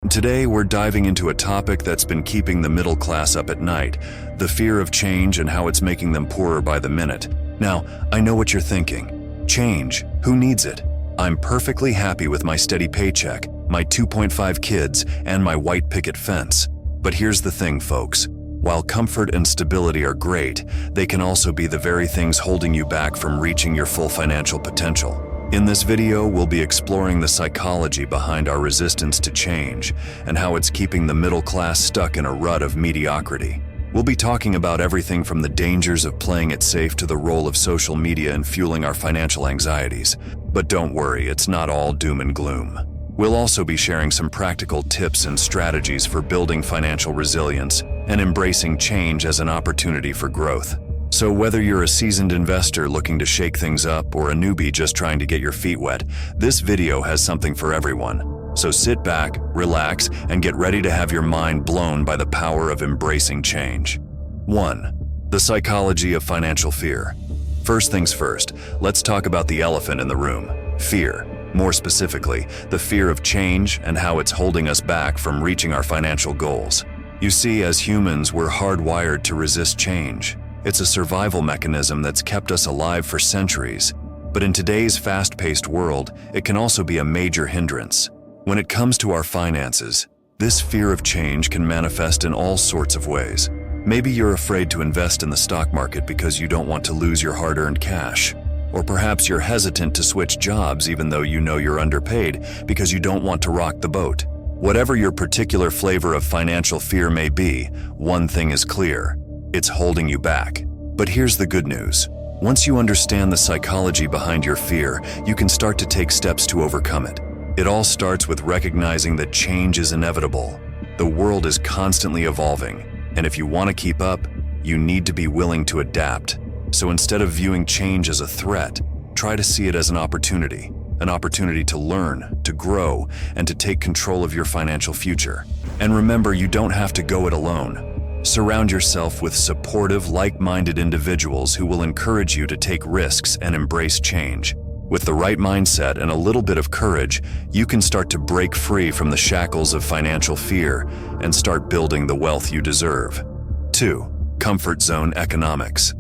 Today, we're diving into a topic that's been keeping the middle class up at night, the fear of change and how it's making them poorer by the minute. Now, I know what you're thinking. Change? Who needs it? I'm perfectly happy with my steady paycheck, my 2.5 kids, and my white picket fence. But here's the thing, folks. While comfort and stability are great, they can also be the very things holding you back from reaching your full financial potential. In this video, we'll be exploring the psychology behind our resistance to change and how it's keeping the middle class stuck in a rut of mediocrity. We'll be talking about everything from the dangers of playing it safe to the role of social media in fueling our financial anxieties. But don't worry, it's not all doom and gloom. We'll also be sharing some practical tips and strategies for building financial resilience and embracing change as an opportunity for growth. So whether you're a seasoned investor looking to shake things up or a newbie just trying to get your feet wet, this video has something for everyone. So sit back, relax, and get ready to have your mind blown by the power of embracing change. 1. The psychology of financial fear. First things first, let's talk about the elephant in the room, fear. More specifically, the fear of change and how it's holding us back from reaching our financial goals. You see, as humans, we're hardwired to resist change. It's a survival mechanism that's kept us alive for centuries. But in today's fast-paced world, it can also be a major hindrance. When it comes to our finances, this fear of change can manifest in all sorts of ways. Maybe you're afraid to invest in the stock market because you don't want to lose your hard-earned cash. Or perhaps you're hesitant to switch jobs even though you know you're underpaid because you don't want to rock the boat. Whatever your particular flavor of financial fear may be, one thing is clear. It's holding you back. But here's the good news. Once you understand the psychology behind your fear, you can start to take steps to overcome it. It all starts with recognizing that change is inevitable. The world is constantly evolving, and if you want to keep up, you need to be willing to adapt. So instead of viewing change as a threat, try to see it as an opportunity to learn, to grow, and to take control of your financial future. And remember, you don't have to go it alone. Surround yourself with supportive, like-minded individuals who will encourage you to take risks and embrace change. With the right mindset and a little bit of courage, you can start to break free from the shackles of financial fear and start building the wealth you deserve. 2. Comfort zone economics.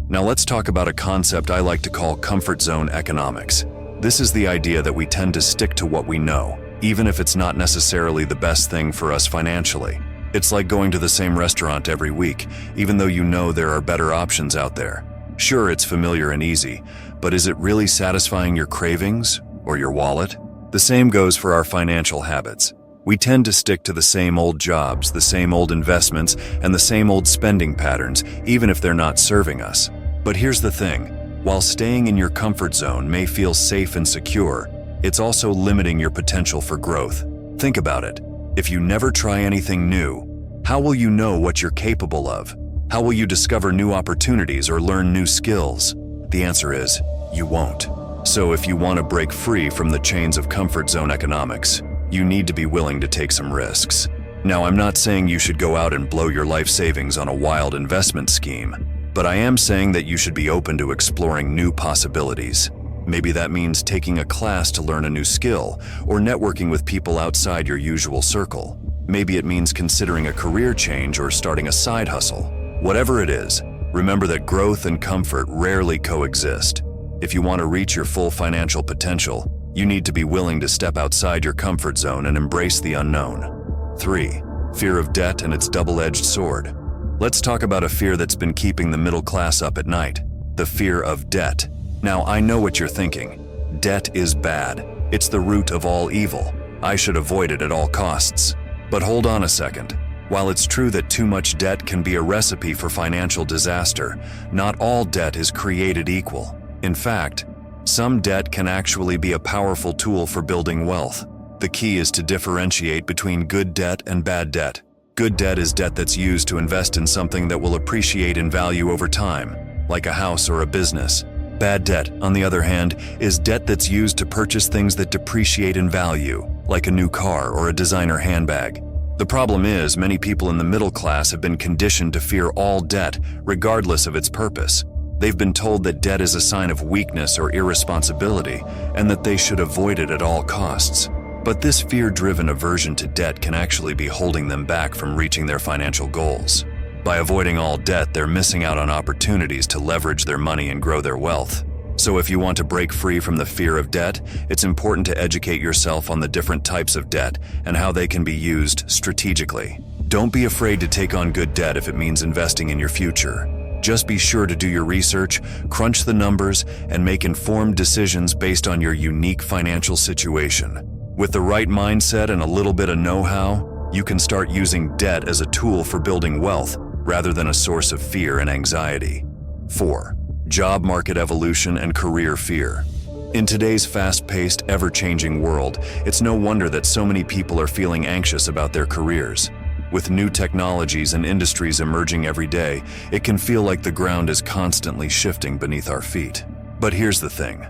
Now let's talk about a concept I like to call comfort zone economics. This is the idea that we tend to stick to what we know, even if it's not necessarily the best thing for us financially. It's like going to the same restaurant every week, even though you know there are better options out there. Sure, it's familiar and easy, but is it really satisfying your cravings or your wallet? The same goes for our financial habits. We tend to stick to the same old jobs, the same old investments, and the same old spending patterns, even if they're not serving us. But here's the thing. While staying in your comfort zone may feel safe and secure, it's also limiting your potential for growth. Think about it. If you never try anything new, how will you know what you're capable of? How will you discover new opportunities or learn new skills? The answer is, you won't. So if you want to break free from the chains of comfort zone economics, you need to be willing to take some risks. Now, I'm not saying you should go out and blow your life savings on a wild investment scheme, but I am saying that you should be open to exploring new possibilities. Maybe that means taking a class to learn a new skill or networking with people outside your usual circle. Maybe it means considering a career change or starting a side hustle. Whatever it is, remember that growth and comfort rarely coexist. If you want to reach your full financial potential, you need to be willing to step outside your comfort zone and embrace the unknown. 3. Fear of debt and its double-edged sword. Let's talk about a fear that's been keeping the middle class up at night, the fear of debt. Now, I know what you're thinking. Debt is bad. It's the root of all evil. I should avoid it at all costs. But hold on a second. While it's true that too much debt can be a recipe for financial disaster, not all debt is created equal. In fact, some debt can actually be a powerful tool for building wealth. The key is to differentiate between good debt and bad debt. Good debt is debt that's used to invest in something that will appreciate in value over time, like a house or a business. Bad debt, on the other hand, is debt that's used to purchase things that depreciate in value, like a new car or a designer handbag. The problem is, many people in the middle class have been conditioned to fear all debt, regardless of its purpose. They've been told that debt is a sign of weakness or irresponsibility, and that they should avoid it at all costs. But this fear-driven aversion to debt can actually be holding them back from reaching their financial goals. By avoiding all debt, they're missing out on opportunities to leverage their money and grow their wealth. So if you want to break free from the fear of debt, it's important to educate yourself on the different types of debt and how they can be used strategically. Don't be afraid to take on good debt if it means investing in your future. Just be sure to do your research, crunch the numbers, and make informed decisions based on your unique financial situation. With the right mindset and a little bit of know-how, you can start using debt as a tool for building wealth rather than a source of fear and anxiety. 4. Job market evolution and career fear. In today's fast-paced, ever-changing world, it's no wonder that so many people are feeling anxious about their careers. With new technologies and industries emerging every day, it can feel like the ground is constantly shifting beneath our feet. But here's the thing.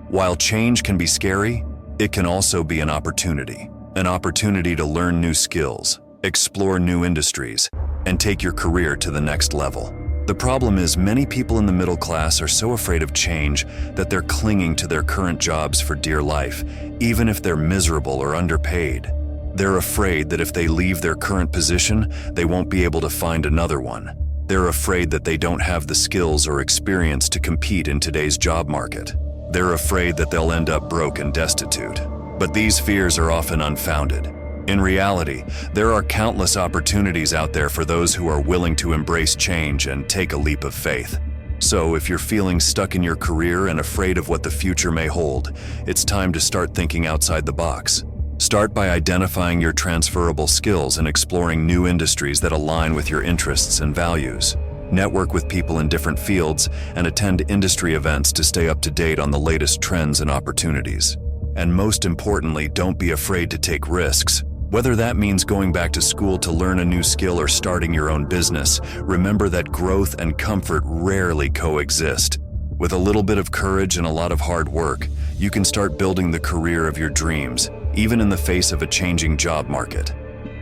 While change can be scary, it can also be an opportunity to learn new skills, explore new industries, and take your career to the next level. The problem is many people in the middle class are so afraid of change that they're clinging to their current jobs for dear life, even if they're miserable or underpaid. They're afraid that if they leave their current position, they won't be able to find another one. They're afraid that they don't have the skills or experience to compete in today's job market. They're afraid that they'll end up broke and destitute. But these fears are often unfounded. In reality, there are countless opportunities out there for those who are willing to embrace change and take a leap of faith. So if you're feeling stuck in your career and afraid of what the future may hold, it's time to start thinking outside the box. Start by identifying your transferable skills and exploring new industries that align with your interests and values. Network with people in different fields and attend industry events to stay up to date on the latest trends and opportunities. And most importantly, don't be afraid to take risks. Whether that means going back to school to learn a new skill or starting your own business, remember that growth and comfort rarely coexist. With a little bit of courage and a lot of hard work, you can start building the career of your dreams, even in the face of a changing job market.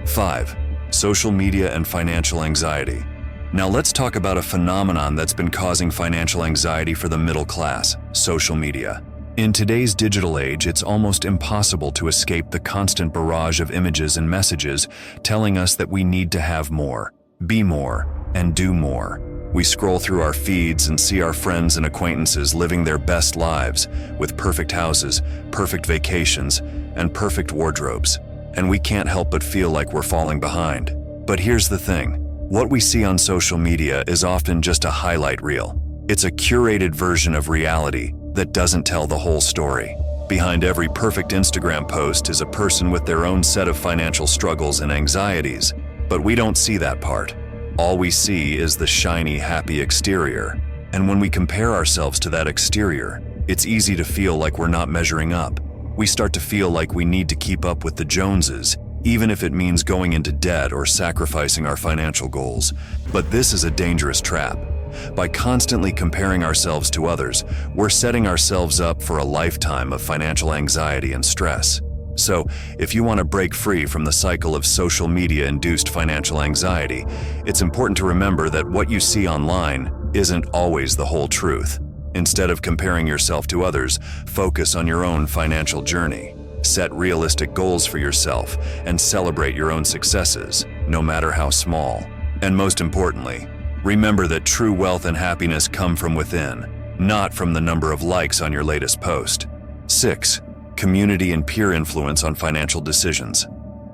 5. Social media and financial anxiety. Now let's talk about a phenomenon that's been causing financial anxiety for the middle class: social media. In today's digital age, it's almost impossible to escape the constant barrage of images and messages telling us that we need to have more, be more, and do more. We scroll through our feeds and see our friends and acquaintances living their best lives with perfect houses, perfect vacations, and perfect wardrobes. And we can't help but feel like we're falling behind. But here's the thing. What we see on social media is often just a highlight reel. It's a curated version of reality that doesn't tell the whole story. Behind every perfect Instagram post is a person with their own set of financial struggles and anxieties, but we don't see that part. All we see is the shiny, happy exterior. And when we compare ourselves to that exterior, it's easy to feel like we're not measuring up. We start to feel like we need to keep up with the Joneses, even if it means going into debt or sacrificing our financial goals. But this is a dangerous trap. By constantly comparing ourselves to others, we're setting ourselves up for a lifetime of financial anxiety and stress. So, if you want to break free from the cycle of social media-induced financial anxiety, it's important to remember that what you see online isn't always the whole truth. Instead of comparing yourself to others, focus on your own financial journey. Set realistic goals for yourself and celebrate your own successes, no matter how small. And most importantly, remember that true wealth and happiness come from within, not from the number of likes on your latest post. 6. Community and peer influence on financial decisions.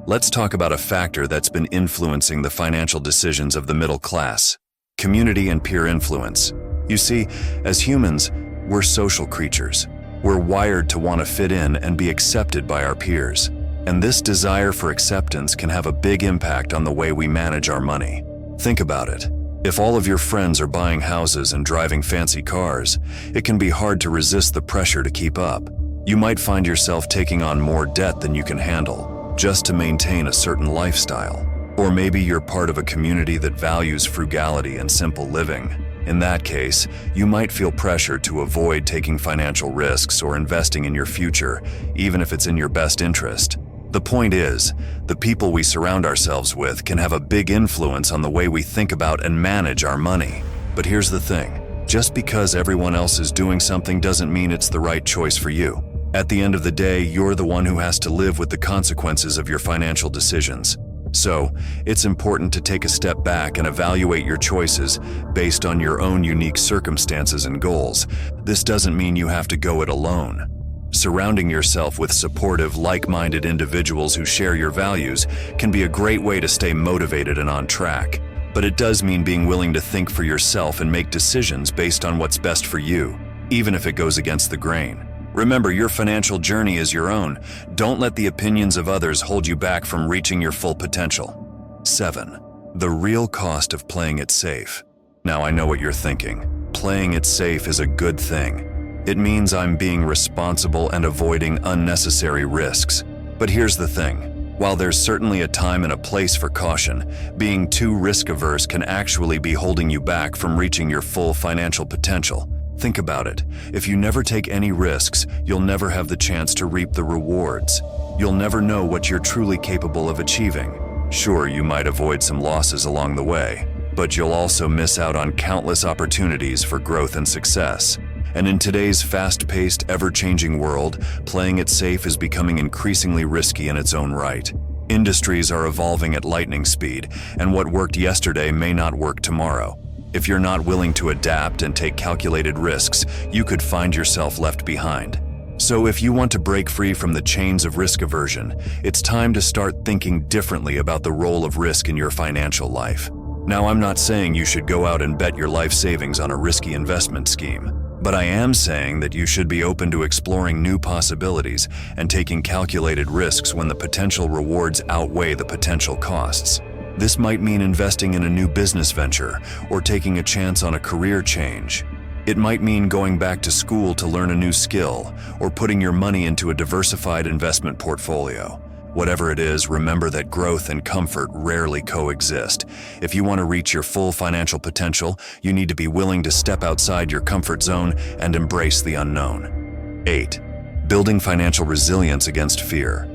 Let's talk about a factor that's been influencing the financial decisions of the middle class: community and peer influence. You see, as humans, we're social creatures. We're wired to want to fit in and be accepted by our peers. And this desire for acceptance can have a big impact on the way we manage our money. Think about it. If all of your friends are buying houses and driving fancy cars, it can be hard to resist the pressure to keep up. You might find yourself taking on more debt than you can handle, just to maintain a certain lifestyle. Or maybe you're part of a community that values frugality and simple living. In that case, you might feel pressure to avoid taking financial risks or investing in your future, even if it's in your best interest. The point is, the people we surround ourselves with can have a big influence on the way we think about and manage our money. But here's the thing. Just because everyone else is doing something doesn't mean it's the right choice for you. At the end of the day, you're the one who has to live with the consequences of your financial decisions. So, it's important to take a step back and evaluate your choices based on your own unique circumstances and goals. This doesn't mean you have to go it alone. Surrounding yourself with supportive, like-minded individuals who share your values can be a great way to stay motivated and on track. But it does mean being willing to think for yourself and make decisions based on what's best for you, even if it goes against the grain. Remember, your financial journey is your own. Don't let the opinions of others hold you back from reaching your full potential. 7. The real cost of playing it safe. Now, I know what you're thinking. Playing it safe is a good thing. It means I'm being responsible and avoiding unnecessary risks. But here's the thing. While there's certainly a time and a place for caution, being too risk-averse can actually be holding you back from reaching your full financial potential. Think about it. If you never take any risks, you'll never have the chance to reap the rewards. You'll never know what you're truly capable of achieving. Sure, you might avoid some losses along the way, but you'll also miss out on countless opportunities for growth and success. And in today's fast-paced, ever-changing world, playing it safe is becoming increasingly risky in its own right. Industries are evolving at lightning speed, and what worked yesterday may not work tomorrow. If you're not willing to adapt and take calculated risks, you could find yourself left behind. So if you want to break free from the chains of risk aversion, it's time to start thinking differently about the role of risk in your financial life. Now, I'm not saying you should go out and bet your life savings on a risky investment scheme, but I am saying that you should be open to exploring new possibilities and taking calculated risks when the potential rewards outweigh the potential costs. This might mean investing in a new business venture or taking a chance on a career change. It might mean going back to school to learn a new skill or putting your money into a diversified investment portfolio. Whatever it is, remember that growth and comfort rarely coexist. If you want to reach your full financial potential, you need to be willing to step outside your comfort zone and embrace the unknown. 8. Building financial resilience against fear.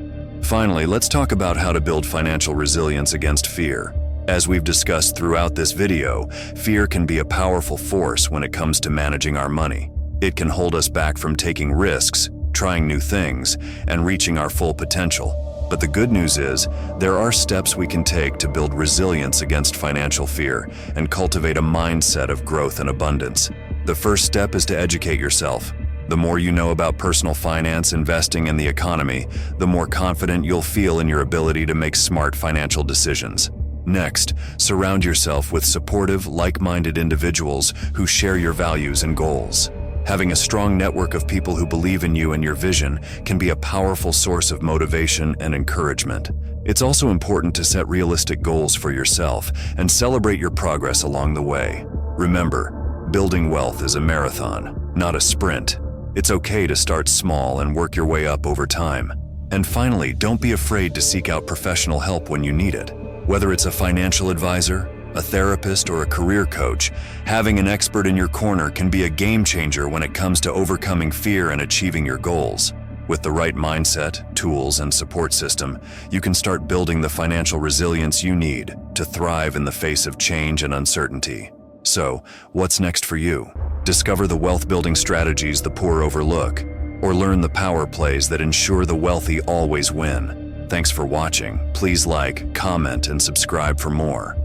Finally, let's talk about how to build financial resilience against fear. As we've discussed throughout this video, fear can be a powerful force when it comes to managing our money. It can hold us back from taking risks, trying new things, and reaching our full potential. But the good news is, there are steps we can take to build resilience against financial fear and cultivate a mindset of growth and abundance. The first step is to educate yourself. The more you know about personal finance, investing, and the economy, the more confident you'll feel in your ability to make smart financial decisions. Next, surround yourself with supportive, like-minded individuals who share your values and goals. Having a strong network of people who believe in you and your vision can be a powerful source of motivation and encouragement. It's also important to set realistic goals for yourself and celebrate your progress along the way. Remember, building wealth is a marathon, not a sprint. It's okay to start small and work your way up over time. And finally, don't be afraid to seek out professional help when you need it. Whether it's a financial advisor, a therapist, or a career coach, having an expert in your corner can be a game changer when it comes to overcoming fear and achieving your goals. With the right mindset, tools, and support system, you can start building the financial resilience you need to thrive in the face of change and uncertainty. So, what's next for you? Discover the wealth-building strategies the poor overlook, or learn the power plays that ensure the wealthy always win. Thanks for watching. Please like, comment, and subscribe for more.